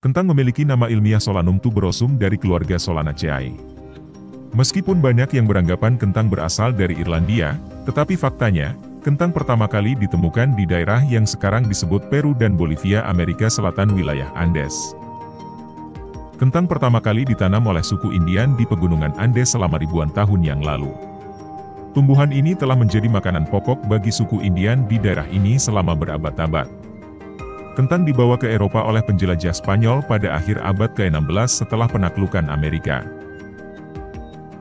Kentang memiliki nama ilmiah Solanum tuberosum dari keluarga Solanaceae. Meskipun banyak yang beranggapan kentang berasal dari Irlandia, tetapi faktanya, kentang pertama kali ditemukan di daerah yang sekarang disebut Peru dan Bolivia, Amerika Selatan, wilayah Andes. Kentang pertama kali ditanam oleh suku Indian di pegunungan Andes selama ribuan tahun yang lalu. Tumbuhan ini telah menjadi makanan pokok bagi suku Indian di daerah ini selama berabad-abad. Kentang dibawa ke Eropa oleh penjelajah Spanyol pada akhir abad ke-16 setelah penaklukan Amerika.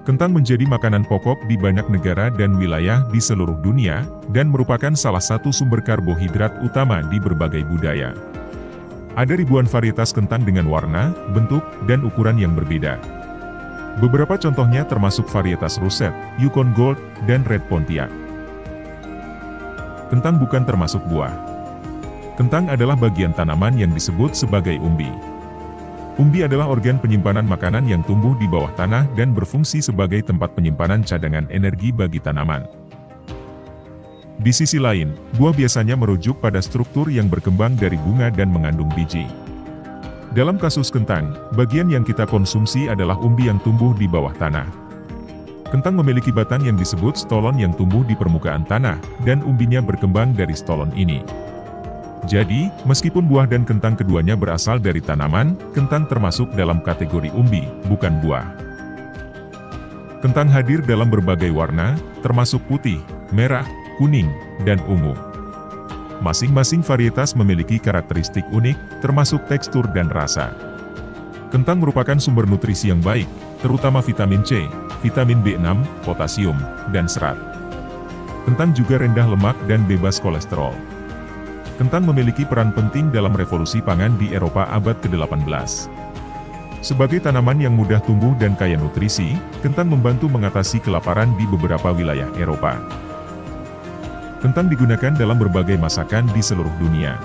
Kentang menjadi makanan pokok di banyak negara dan wilayah di seluruh dunia, dan merupakan salah satu sumber karbohidrat utama di berbagai budaya. Ada ribuan varietas kentang dengan warna, bentuk, dan ukuran yang berbeda. Beberapa contohnya termasuk varietas Russet, Yukon Gold, dan Red Pontiac. Kentang bukan termasuk buah. Kentang adalah bagian tanaman yang disebut sebagai umbi. Umbi adalah organ penyimpanan makanan yang tumbuh di bawah tanah dan berfungsi sebagai tempat penyimpanan cadangan energi bagi tanaman. Di sisi lain, buah biasanya merujuk pada struktur yang berkembang dari bunga dan mengandung biji. Dalam kasus kentang, bagian yang kita konsumsi adalah umbi yang tumbuh di bawah tanah. Kentang memiliki batang yang disebut stolon yang tumbuh di permukaan tanah, dan umbinya berkembang dari stolon ini. Jadi, meskipun buah dan kentang keduanya berasal dari tanaman, kentang termasuk dalam kategori umbi, bukan buah. Kentang hadir dalam berbagai warna, termasuk putih, merah, kuning, dan ungu. Masing-masing varietas memiliki karakteristik unik, termasuk tekstur dan rasa. Kentang merupakan sumber nutrisi yang baik, terutama vitamin C, vitamin B6, potasium, dan serat. Kentang juga rendah lemak dan bebas kolesterol. Kentang memiliki peran penting dalam revolusi pangan di Eropa abad ke-18. Sebagai tanaman yang mudah tumbuh dan kaya nutrisi, kentang membantu mengatasi kelaparan di beberapa wilayah Eropa. Kentang digunakan dalam berbagai masakan di seluruh dunia.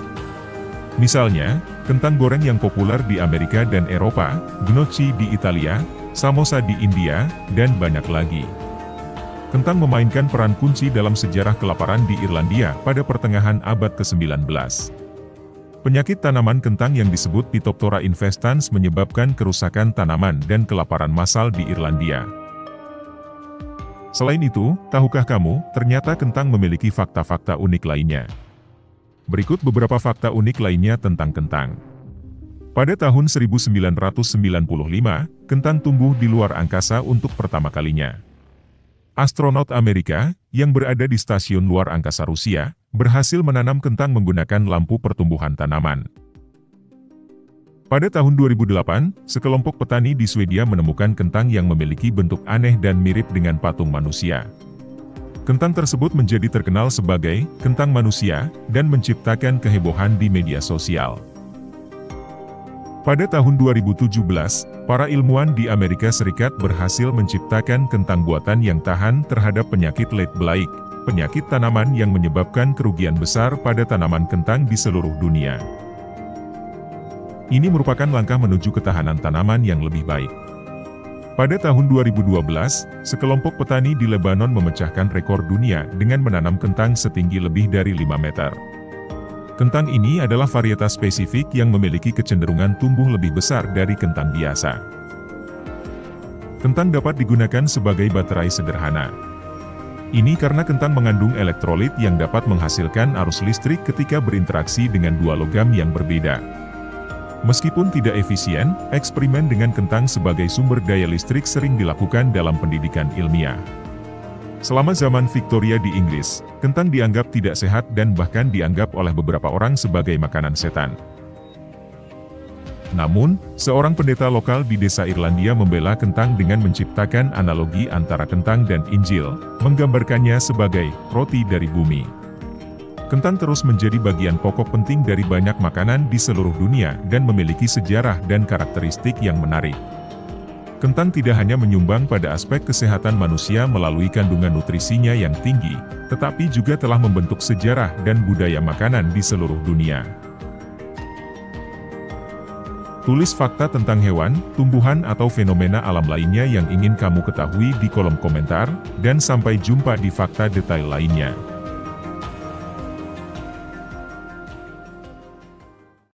Misalnya, kentang goreng yang populer di Amerika dan Eropa, gnocchi di Italia, samosa di India, dan banyak lagi. Kentang memainkan peran kunci dalam sejarah kelaparan di Irlandia pada pertengahan abad ke-19. Penyakit tanaman kentang yang disebut Phytophthora infestans menyebabkan kerusakan tanaman dan kelaparan massal di Irlandia. Selain itu, tahukah kamu, ternyata kentang memiliki fakta-fakta unik lainnya. Berikut beberapa fakta unik lainnya tentang kentang. Pada tahun 1995, kentang tumbuh di luar angkasa untuk pertama kalinya. Astronot Amerika, yang berada di stasiun luar angkasa Rusia, berhasil menanam kentang menggunakan lampu pertumbuhan tanaman. Pada tahun 2008, sekelompok petani di Swedia menemukan kentang yang memiliki bentuk aneh dan mirip dengan patung manusia. Kentang tersebut menjadi terkenal sebagai kentang manusia, dan menciptakan kehebohan di media sosial. Pada tahun 2017, para ilmuwan di Amerika Serikat berhasil menciptakan kentang buatan yang tahan terhadap penyakit lead blight, penyakit tanaman yang menyebabkan kerugian besar pada tanaman kentang di seluruh dunia. Ini merupakan langkah menuju ketahanan tanaman yang lebih baik. Pada tahun 2012, sekelompok petani di Lebanon memecahkan rekor dunia dengan menanam kentang setinggi lebih dari 5 meter. Kentang ini adalah varietas spesifik yang memiliki kecenderungan tumbuh lebih besar dari kentang biasa. Kentang dapat digunakan sebagai baterai sederhana. Ini karena kentang mengandung elektrolit yang dapat menghasilkan arus listrik ketika berinteraksi dengan dua logam yang berbeda. Meskipun tidak efisien, eksperimen dengan kentang sebagai sumber daya listrik sering dilakukan dalam pendidikan ilmiah. Selama zaman Victoria di Inggris, kentang dianggap tidak sehat dan bahkan dianggap oleh beberapa orang sebagai makanan setan. Namun, seorang pendeta lokal di desa Irlandia membela kentang dengan menciptakan analogi antara kentang dan Injil, menggambarkannya sebagai roti dari bumi. Kentang terus menjadi bagian pokok penting dari banyak makanan di seluruh dunia dan memiliki sejarah dan karakteristik yang menarik. Kentang tidak hanya menyumbang pada aspek kesehatan manusia melalui kandungan nutrisinya yang tinggi, tetapi juga telah membentuk sejarah dan budaya makanan di seluruh dunia. Tulis fakta tentang hewan, tumbuhan atau fenomena alam lainnya yang ingin kamu ketahui di kolom komentar, dan sampai jumpa di fakta detail lainnya.